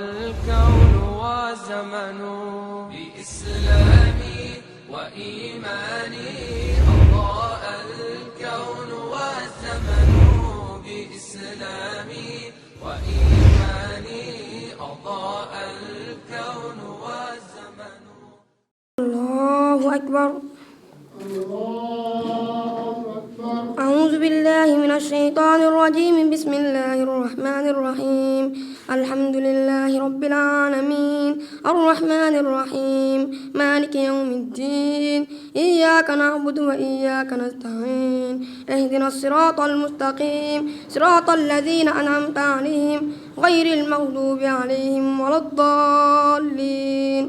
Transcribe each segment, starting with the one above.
الكون والزمن بإسلامي وإيماني أضاء الكون والزمن بإسلامي وإيماني أضاء الكون والزمن. الله أكبر. أعوذ بالله من الشيطان الرجيم. بسم الله الرحمن الرحيم. الحمد لله رب العالمين الرحمن الرحيم مالك يوم الدين. إياك نعبد وإياك نستعين. اهدنا الصراط المستقيم صراط الذين أنعمت عليهم غير المغضوب عليهم ولا الضالين.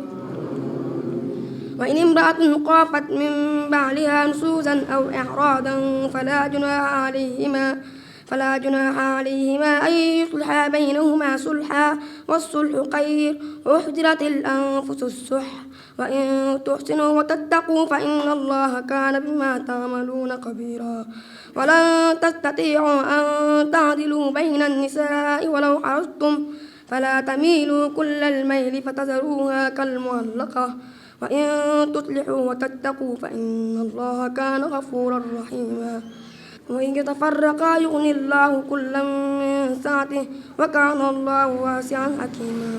وإن امرأة خافت من بعلها نشوزا أو إعراضا فلا جناح عليهما أن يصلحا بينهما صلحا والصلح خير. أحضرت الأنفس الشح وإن تحسنوا وتتقوا فإن الله كان بما تعملون خبيرا. ولن تستطيعوا أن تعدلوا بين النساء ولو حرصتم فلا تميلوا كل الميل فتذروها كالمعلقة. وإن تصلحوا وتتقوا فإن الله كان غفورا رحيما. وإن يتفرقا يغني الله كلا من سعته وكان الله واسعا حكيما.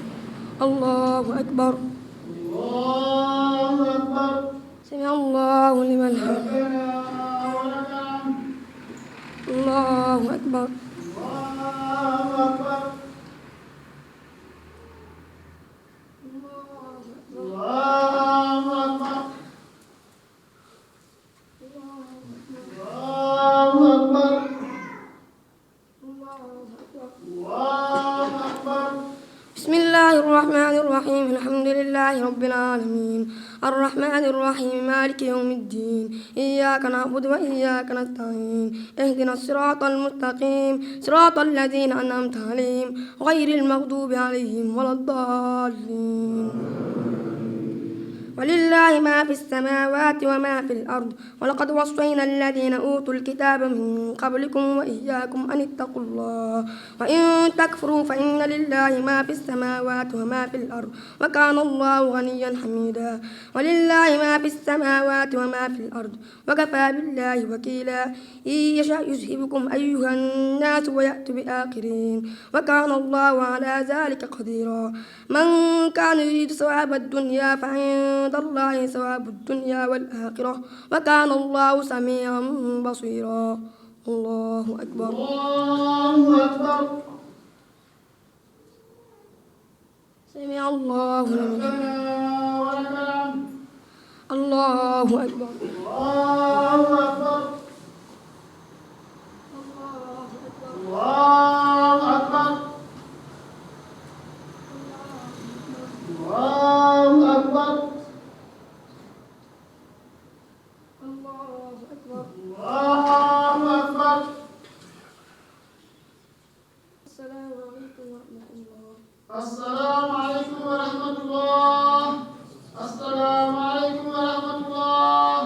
الله أكبر. الله أكبر. سمع الله لمن حمده. الله أكبر. الله أكبر. بسم الله الرحمن الرحيم. الحمد لله رب العالمين الرحمن الرحيم مالك يوم الدين. إياك نعبد وإياك نستعين. اهدنا الصراط المستقيم صراط الذين أنعمت عليهم غير المغضوب عليهم ولا الضالين. ولله ما في السماوات وما في الأرض ولقد وصينا الذين أوتوا الكتاب من قبلكم وإياكم أن اتقوا الله. وإن تكفروا فإن لله ما في السماوات وما في الأرض وكان الله غنيا حميدا. ولله ما في السماوات وما في الأرض وكفى بالله وكيلا. إن يشاء يذهبكم أيها الناس ويأتي بآخرين وكان الله على ذلك قديرا. من كان يريد ثواب الدنيا فعند الله ثواب الدنيا والآخرة وكان الله سميعا بصيرا. الله أكبر. الله أكبر. سمع الله لمن حمده. الله أكبر. الله أكبر. الله أكبر. الله أكبر. الله أكبر. الله أكبر. السلام عليكم ورحمة الله. السلام عليكم ورحمة الله. السلام عليكم ورحمة الله.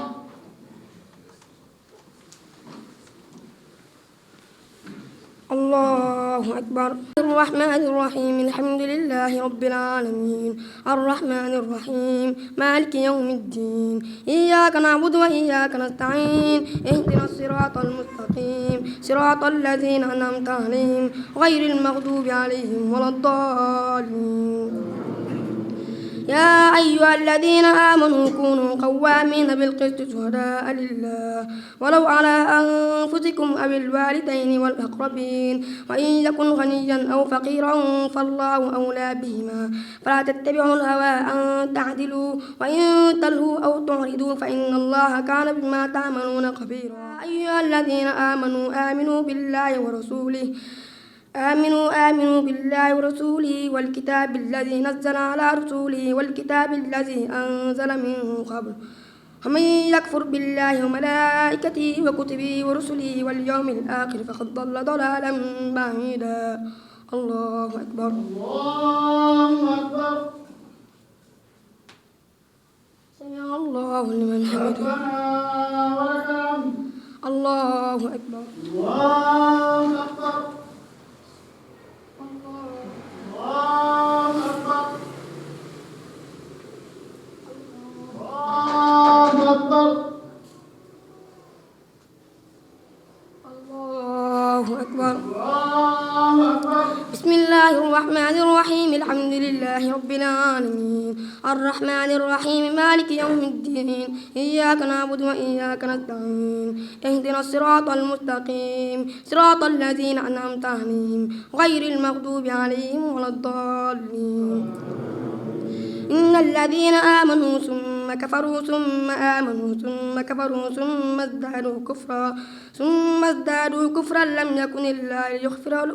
الله أكبر. الرحمن الرحيم الحمد لله رب العالمين الرحمن الرحيم مالك يوم الدين. إياك نعبد وإياك نستعين. اهدنا الصراط المستقيم صراط الذين أنعمت عليهم غير المغضوب عليهم ولا الضالين. يا أيها الذين آمنوا كونوا قوامين بالقسط شهداء لله ولو على أنفسكم أو الوالدين والأقربين وإن يكن غنيا أو فقيرا فالله أولى بهما فلا تتبعوا الهوى أن تعدلوا وإن تلهوا أو تعرضوا فإن الله كان بما تعملون خبيرا. يا أيها الذين آمنوا آمنوا بالله ورسوله والكتاب الذي نزل على رسوله والكتاب الذي أنزل من قبل. ومن يكفر بالله وملائكته وكتبه ورسله واليوم الآخر فقد ضل ضلالا بعيدا. الله أكبر. الله أكبر. سمع الله لمن حمده. الله أكبر. الله أكبر. الله الرحيم الحمد لله رب العالمين الرحمن الرحيم مالك يوم الدين إياك نعبد وإياك نستعين اهدنا الصراط المستقيم صراط الذين أنعمت عليهم غير المغضوب عليهم ولا الضالين إن الذين آمنوا ثم كفروا ثم آمنوا ثم كفروا ثم ازدادوا كفرا لم يكن الله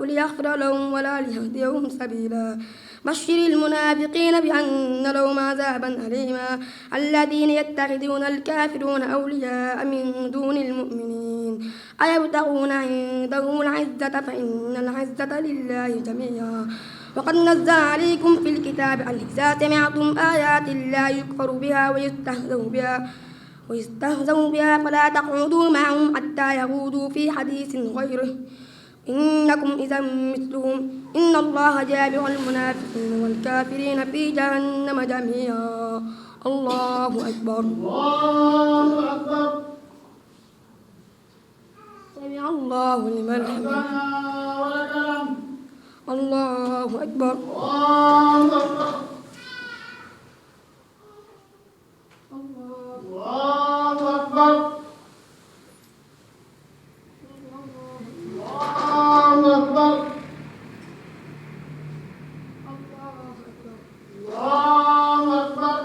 ليغفر لهم ولا ليهديهم سبيلا بشر المنافقين بأن لهم عذابا أليما الذين يتخذون الكافرون أولياء من دون المؤمنين أيبتغون عندهم العزة فإن العزة لله جميعا وقد نزل عليكم في الكتاب أن إذا سمعتم آيات الله يكفر بها ويستهزأ بها فلا تقعدوا معهم حتى يخوضوا في حديث غيره إنكم إذا مثلهم إن الله جامع المنافقين والكافرين في جهنم جميعا الله أكبر الله أكبر. سمع الله لمن حمده ربنا ولك الحمد. الله أكبر الله أكبر. الله أكبر. الله أكبر. الله أكبر.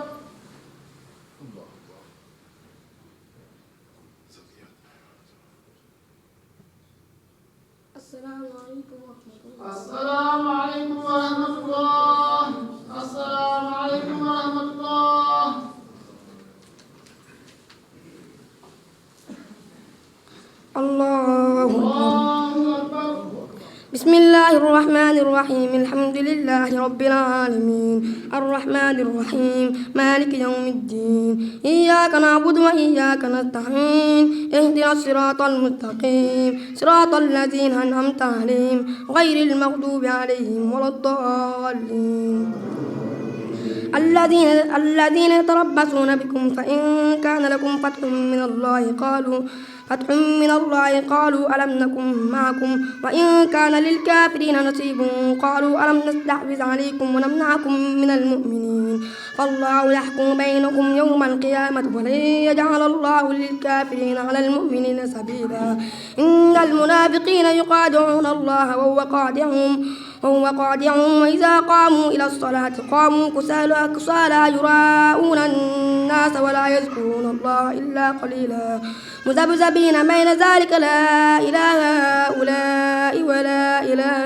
السلام عليكم ورحمة الله السلام عليكم ورحمة الله. السلام عليكم ورحمة الله. الله أكبر الله أكبر. بسم الله الرحمن الرحيم الحمد لله رب العالمين الرحمن الرحيم مالك يوم الدين إياك نعبد وإياك نستعين اهدنا الصراط المستقيم صراط الذين أنعمت عليهم غير المغضوب عليهم ولا الضالين الذين يتربصون بكم فإن كان لكم فتح من الله قالوا ألم نكن معكم وإن كان للكافرين نصيب قالوا ألم نستحوذ عليكم ونمنعكم من المؤمنين فالله يحكم بينكم يوم القيامة ولن يجعل الله للكافرين على المؤمنين سبيلا إن المنافقين يخادعون الله وهو قادعهم وإذا قاموا إلى الصلاة قاموا كسالى يراءون الناس ولا يذكرون الله إلا قليلا مذبذبين بين ذلك لا إله هؤلاء ولا إله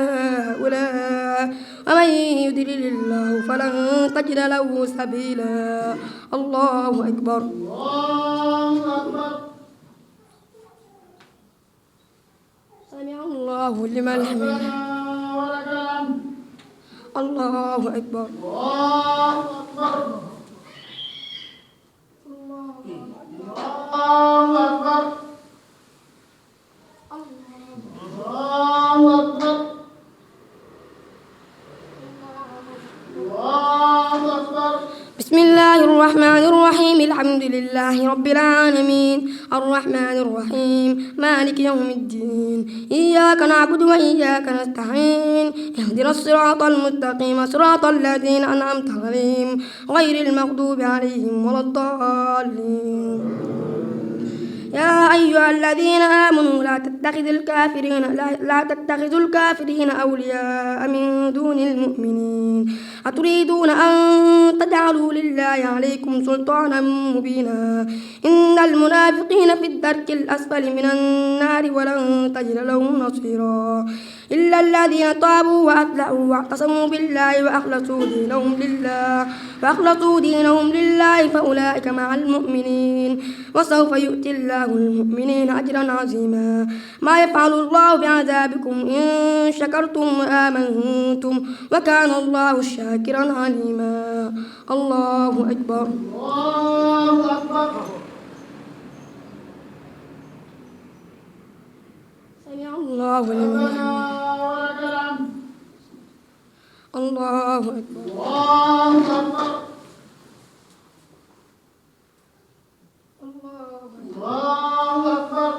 هؤلاء ومن يضلل الله فلن تجد له سبيلا الله أكبر الله أكبر. سمع الله لمن حمده ربنا ولك الحمد. الله أكبر الله أكبر. الله أكبر. الله أكبر. الله أكبر. بسم الله الرحمن الرحيم الحمد لله رب العالمين الرحمن الرحيم مالك يوم الدين إياك نعبد وإياك نستعين اهدنا الصراط المستقيم صراط الذين أنعمت عليهم غير المغضوب عليهم ولا الضالين يا أيها الذين آمنوا لا تتخذوا الكافرين أولياء من دون المؤمنين أتريدون أن تجعلوا لله عليكم سلطانا مبينا إن المنافقين في الدرك الأسفل من النار ولن تجد لهم نصيرا إلا الذين تابوا وأصلحوا واعتصموا بالله وأخلصوا دينهم لله فأولئك مع المؤمنين وسوف يؤتي الله المؤمنين أجرا عظيما ما يفعل الله بعذابكم إن شكرتم وآمنتم وكان الله شاكرا عليما الله أكبر الله أكبر. سمع الله لمن ربنا حمده ولك الحمد. الله أكبر الله أكبر. الله أكبر.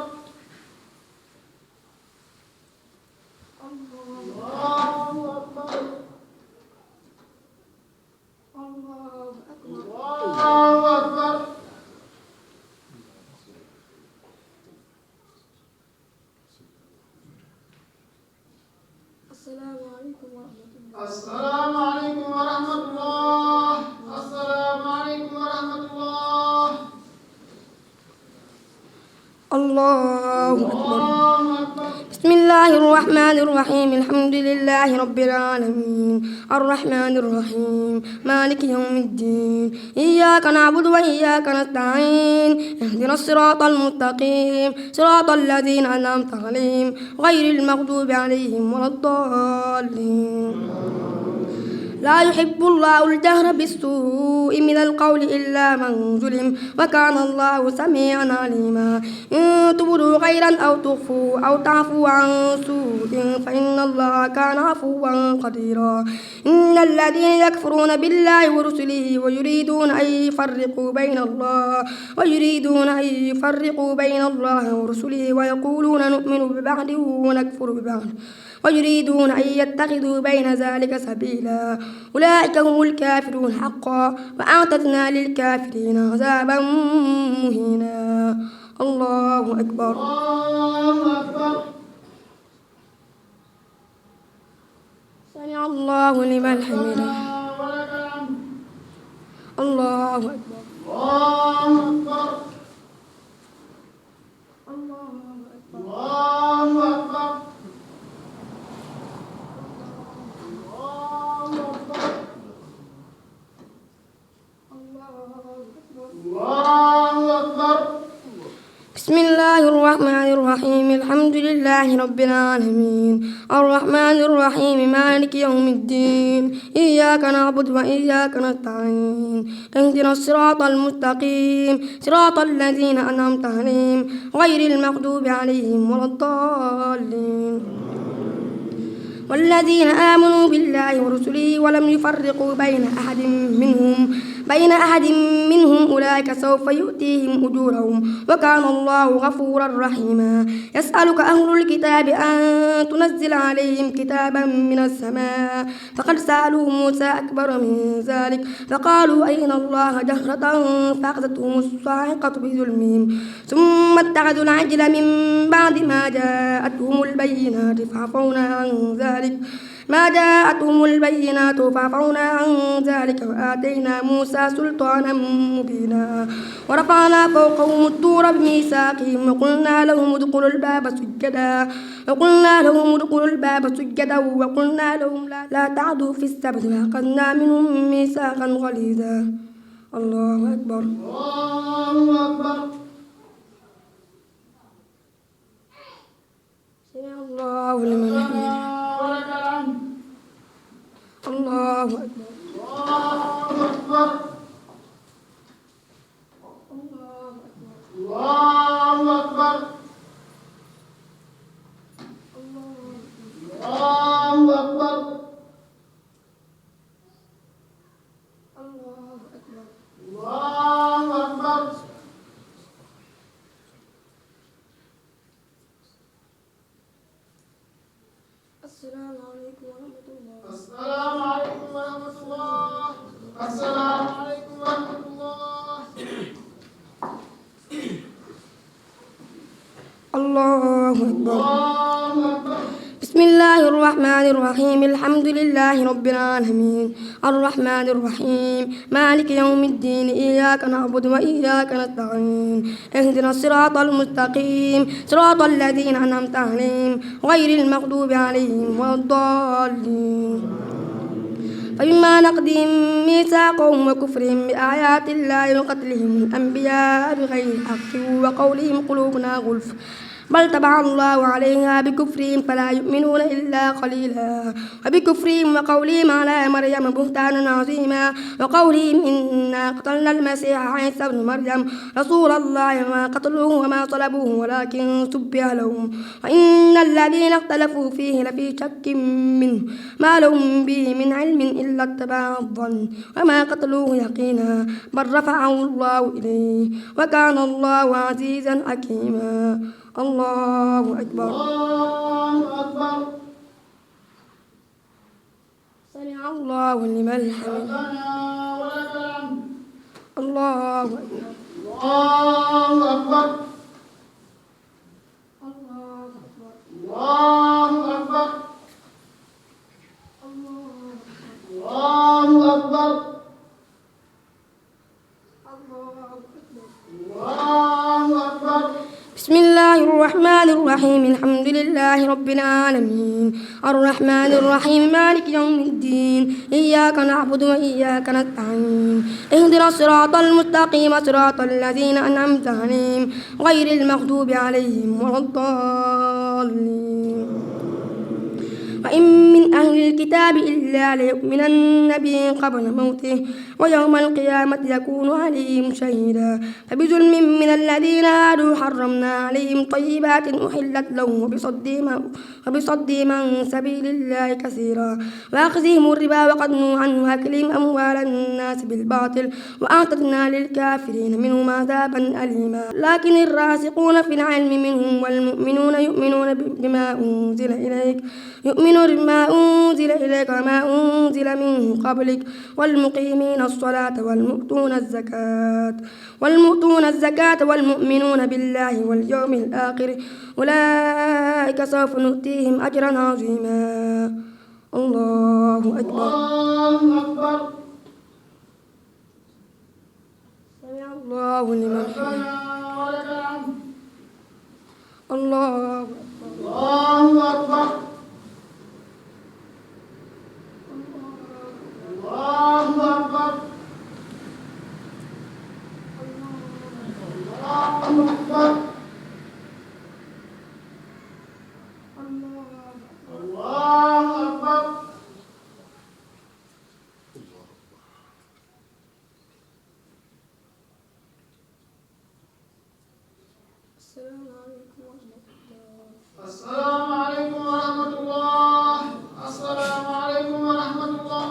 الله أكبر. الله أكبر. الله أكبر. بسم الله الرحمن الرحيم الحمد لله رب العالمين الرحمن الرحيم مالك يوم الدين إياك نعبد وإياك نستعين اهدنا الصراط المستقيم صراط الذين أنعمت عليهم غير المغضوب عليهم ولا الضالين. لا يحب الله الجهر بالسوء من القول إلا من ظلم وكان الله سميعا عليما. إن تبدوا خيرا أو تخفوا أو تعفوا عن سوء فإن الله كان عفوا قديرا. إن الذين يكفرون بالله ورسله ويريدون أن يفرقوا بين الله ورسله ويقولون نؤمن ببعض ونكفر ببعض ويريدون أن يتخذوا بين ذلك سبيلا أولئك هم الكافرون حقا وأعتدنا للكافرين عذابا مهينا. الله أكبر. الله أكبر. سمع الله لمن حمده. ولك الحمد. الله أكبر. الله أكبر. الله أكبر. الله أكبر. الله أكبر. بسم الله الرحمن الرحيم الحمد لله رب العالمين الرحمن الرحيم مالك يوم الدين إياك نعبد وإياك نستعين اهدنا الصراط المستقيم صراط الذين أنعمت عليهم غير المغضوب عليهم ولا الضالين. والذين آمنوا بالله ورسله ولم يفرقوا بين أحد منهم أولئك سوف يؤتيهم أجورهم وكان الله غفورا رحيما. يسألك أهل الكتاب أن تنزل عليهم كتابا من السماء فقد سألوا موسى أكبر من ذلك فقالوا أرنا الله جهرة فأخذتهم الصاعقة بظلمهم ثم اتخذوا العجل من بعد ما جاءتهم البينات فعفونا عن ذلك وآتينا موسى سلطانا مبينا ورفعنا فوقهم الطور بميثاقهم وقلنا لهم ادخلوا الباب سجدا وقلنا لهم لا تعدوا في السبت وأخذنا منهم ميثاقا غليظا. الله أكبر. الله أكبر. سمع الله لمن حمده. ولك الحمد. الله أكبر. الله أكبر. الله أكبر. الله أكبر. الله أكبر. الله أكبر. الله أكبر. السلام عليكم ورحمة الله. السلام عليكم ورحمة الله. السلام عليكم ورحمة الله. الله أكبر. الله أكبر. بسم الله الرحمن الرحيم الحمد لله رب العالمين الرحمن الرحيم مالك يوم الدين إياك نعبد وإياك نستعين اهدنا الصراط المستقيم صراط الذين أنعمت عليهم غير المغضوب عليهم ولا الضالين. فبما نقضهم ميثاقهم وكفرهم بآيات الله وقتلهم الأنبياء بغير حق وقولهم قلوبنا غلف بل طبع الله عليها بكفرهم فلا يؤمنون إلا قليلا وبكفرهم وقولهم على مريم بهتانا عظيما وقولهم إنا قتلنا المسيح عيسى ابن مريم رسول الله وما قتلوه وما صلبوه ولكن شبه لهم وإن الذين اختلفوا فيه لفي شك منه ما لهم به من علم إلا اتباع الظن وما قتلوه يقينا بل رفعه الله إليه وكان الله عزيزا حكيما. الله أكبر. الله أكبر. سمع الله لمن حمده. ربنا ولك الحمد. الله أكبر. الله أكبر. الله أكبر. الله أكبر. الله أكبر. الله أكبر. بسم الله الرحمن الرحيم الحمد لله رب العالمين الرحمن الرحيم مالك يوم الدين إياك نعبد وإياك نستعين اهدنا الصراط المستقيم صراط الذين أنعمت عليهم غير المغضوب عليهم ولا الضالين وإن من أهل الكتاب إلا ليؤمنن به قبل موته ويوم القيامة يكون عليهم شهيدا فبظلم من الذين هادوا حرمنا عليهم طيبات أحلت لهم وبصدهم عن سبيل الله كثيرا وأخذهم الربا وقد نهوا عنه أكلهم أموال الناس بالباطل وأعتدنا للكافرين منهم عذابا أليما لكن الراسخون في العلم منهم والمؤمنون يؤمنون بما أنزل إليك وما أنزل من قبلك والمقيمين الصلاة والمؤتون الزكاة والمؤمنون بالله واليوم الآخر أولئك سوف نؤتيهم أجرا عظيما الله أكبر الله أكبر. سمع الله لمن حمده ربنا ولك الحمد. الله أكبر الله أكبر. الله أكبر. الله أكبر. الله أكبر. السلام عليكم ورحمة الله. السلام عليكم ورحمة الله.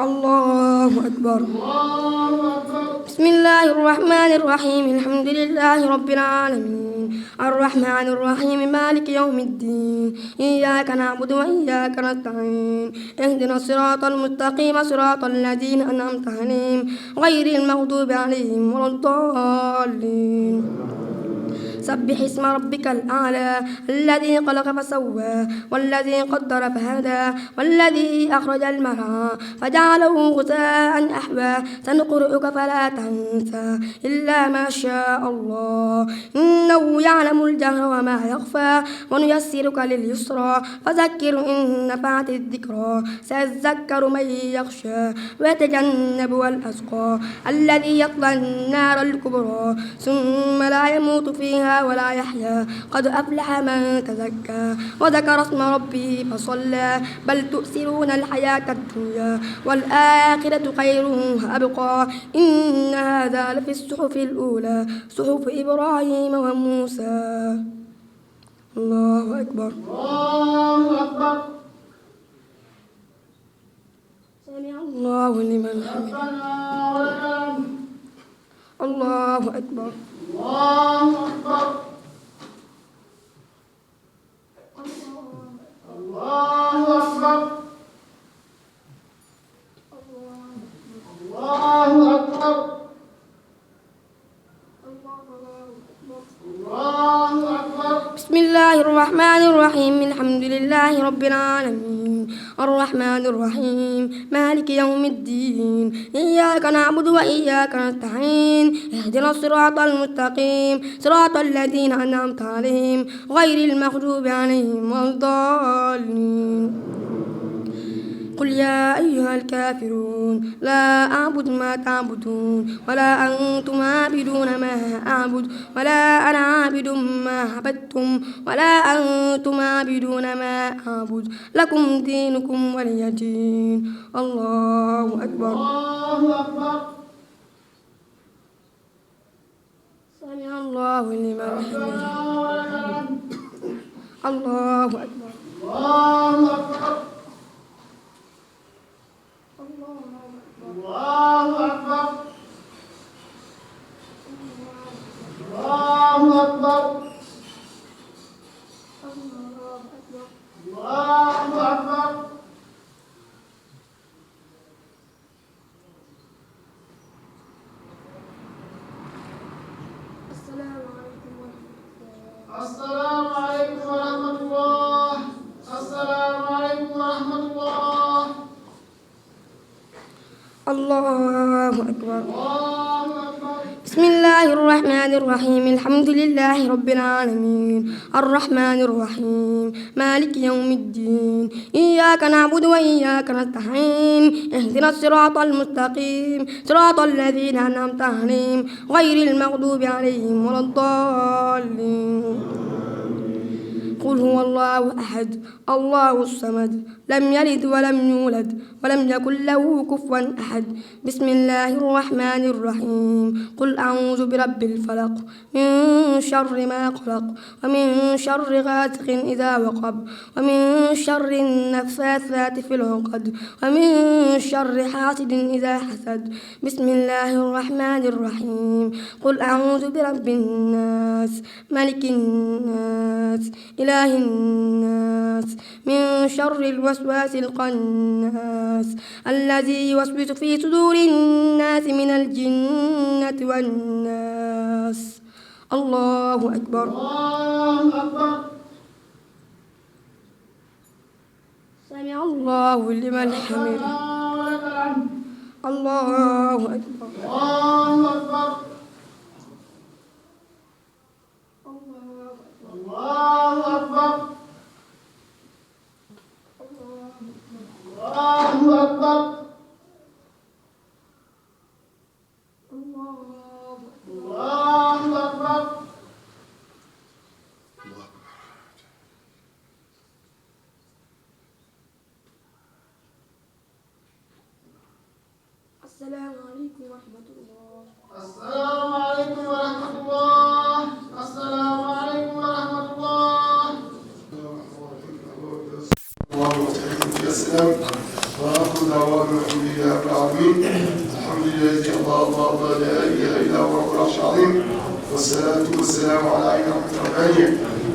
الله أكبر الله أكبر. بسم الله الرحمن الرحيم الحمد لله رب العالمين الرحمن الرحيم مالك يوم الدين إياك نعبد وإياك نستعين اهدنا الصراط المستقيم صراط الذين أنعمت عليهم غير المغضوب عليهم ولا الضالين سبح اسم ربك الأعلى الذي خلق فسوى والذي قدر فهدى والذي أخرج المرعى فجعله غثاء أحوى سنقرئك فلا تنسى إلا ما شاء الله إنه يعلم الجهر وما يخفى ونيسرك لليسرى فذكر إن نفعت الذكرى سيذكر من يخشى ويتجنبها الأشقى الذي يصلى النار الكبرى ثم لا يموت فيها ولا يحيى قد أفلح من تزكى وذكر اسم ربه فصلى بل تؤثرون الحياة الدنيا والآخرة خير وأبقى إن هذا لفي الصحف الأولى صحف إبراهيم وموسى الله أكبر الله أكبر. سمع الله لمن حمده ربنا ولك الحمد. الله أكبر الله أكبر. الله أكبر. الله أكبر. الله أكبر. بسم الله الرحمن الرحيم الحمد لله رب العالمين الرحمن الرحيم مالك يوم الدين إياك نعبد وإياك نستعين اهدنا الصراط المستقيم صراط الذين أنعمت عليهم غير المغضوب عليهم ولا الضالين قل يا أيها الكافرون لا أعبد ما تعبدون ولا أنتم عابدون ما أعبد ولا أنا عابد ما عبدتم ولا أنتم عابدون ما أعبد لكم دينكم ولي دين الله أكبر الله أكبر. سمع الله لمن حمده ربنا ولك الحمد. الله أكبر الله أكبر. الله أكبر. الله أكبر. الله أكبر. السلام عليكم ورحمة الله. السلام عليكم ورحمة الله. الله أكبر الله أكبر. بسم الله الرحمن الرحيم الحمد لله رب العالمين الرحمن الرحيم مالك يوم الدين إياك نعبد وإياك نستعين اهدنا الصراط المستقيم صراط الذين أنعمت عليهم غير المغضوب عليهم ولا الضالين قل هو الله أحد الله الصمد لم يلد ولم يولد ولم يكن له كفوا أحد بسم الله الرحمن الرحيم قل أعوذ برب الفلق من شر ما خلق ومن شر غاسق إذا وقب ومن شر النفاثات في العقد ومن شر حاسد إذا حسد بسم الله الرحمن الرحيم قل أعوذ برب الناس ملك الناس إله الناس من شر الوسواس الخناس الذي يوسوس في صدور الناس من الجنة والناس الله أكبر الله أكبر. سمع الله لمن حمده ولك الحمد. الله أكبر الله أكبر. الله أكبر. الله أكبر. الله أكبر. السلام عليكم ورحمة الله. السلام عليكم ورحمة الله. السلام عليكم ورحمة الله. السلام وآخر دعوانا الحمد لله رب العالمين. الحمد لله الذي الله لا إله إلا هو رب العرش العظيم، والصلاة والسلام على عين رحمة ربانية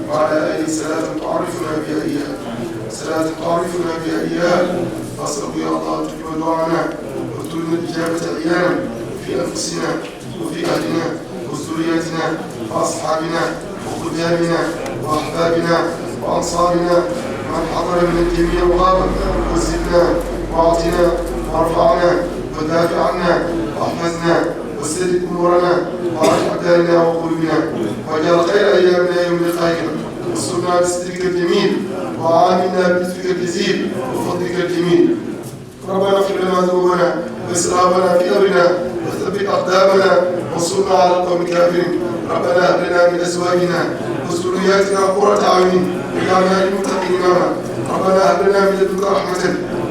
وعلى آله صلاة تعرفنا بها إياه، صلاة تعرفنا بها إياه. فأسألك يا الله تجيب دعانا وترنا الإجابة عيانا في أنفسنا وفي أهلنا وذرياتنا وأصحابنا وخدامنا وأحبابنا وأنصارنا من حضر من الجميع وغاب، وزدنا وأعطنا وارفعنا ودافع عنا واحفظنا وسدد أمورنا وعلى أبداننا وقلوبنا، واجعل خير أيامنا يوم لقائك، واسترنا بسترك الجميل وعاملنا بلطفك الجزيل وفضلك الجميل. ربنا اغفر لنا ذنوبنا وإسرافنا في أمرنا وثبت أقدامنا وانصرنا على القوم الكافرين. ربنا هب لنا من أزواجنا وذرياتنا قرة أعين واجعلنا للمتقين إماما. ربنا هب لنا من لدنك رحمة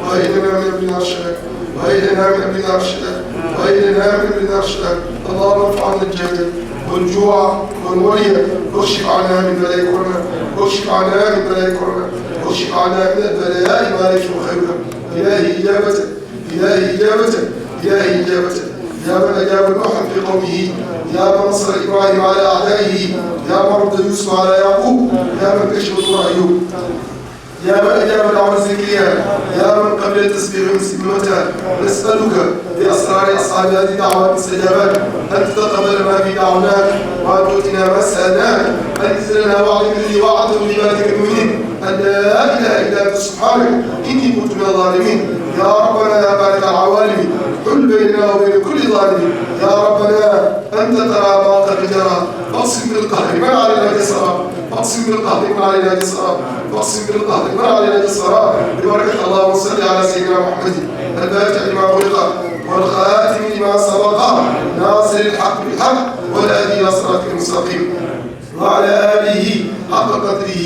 وهب لنا من أمرنا رشدا وهب لنا من أمرنا رشدا وهب لنا من أمرنا رشدا. اللهم ارفع عنا الجهل والجوع والولي واكشف عنا من بلاء كورونا واكشف عنا من بلاء كورونا واكشف عنا من البلاء ما لا يكشف خيرنا. إلهي إجابته إلهي إجابته إلهي إجابته يا من أجاب نوحا في قومه، يا من نصر إبراهيم على أعدائه، يا من رد يوسف على يعقوب، يا من كشف ضر أيوب، يا من أجاب دعوة زكريا، يا من قبل التسبيح مسلمتها. نسألك بأسرار أصحاب هذه الدعوات المستجابات أن تتقبل ما في دعوناك وأن تؤتنا ما سألناك، أن تزلنا وعد الذي وعدته لعبادك المؤمنين أن لا إله إلا أنت سبحانك إني كنت من الظالمين. يا ربنا يا بارك العوالم حل بيننا وبين كل ظالم. يا ربنا أنت ترى ما قد جرى، فاقسم بالقهر من علينا جسرا، فاقسم بالقهر من علينا جسرا، فاقسم بالقهر من علينا جسرا. ببركة اللهم صل على سيدنا محمد الفاتح لما خلق والخاتم لما سبق ناصر الحق بالحق والهادي إلى صراطك المستقيم وعلى آله حق قدره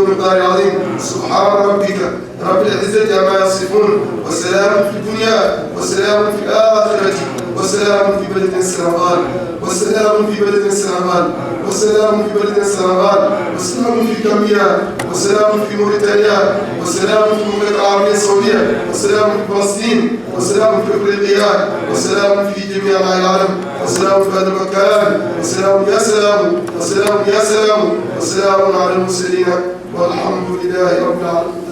ومقداره العظيم. سبحان ربك رب العزة عما يصفون، وسلام في الدنيا وسلام في الآخرة وسلام في بلد السنغال وسلام في بلد السنغال وسلام في بلد السنغال وسلام في كامبيا وسلام في موريتانيا وسلام في المملكة العربية السعودية وسلام في فلسطين وسلام في أفريقيا وسلام في جميع العالم وسلام في هذا المكان وسلام يا سلام وسلام يا سلام وسلام على المرسلين والحمد لله رب العالمين.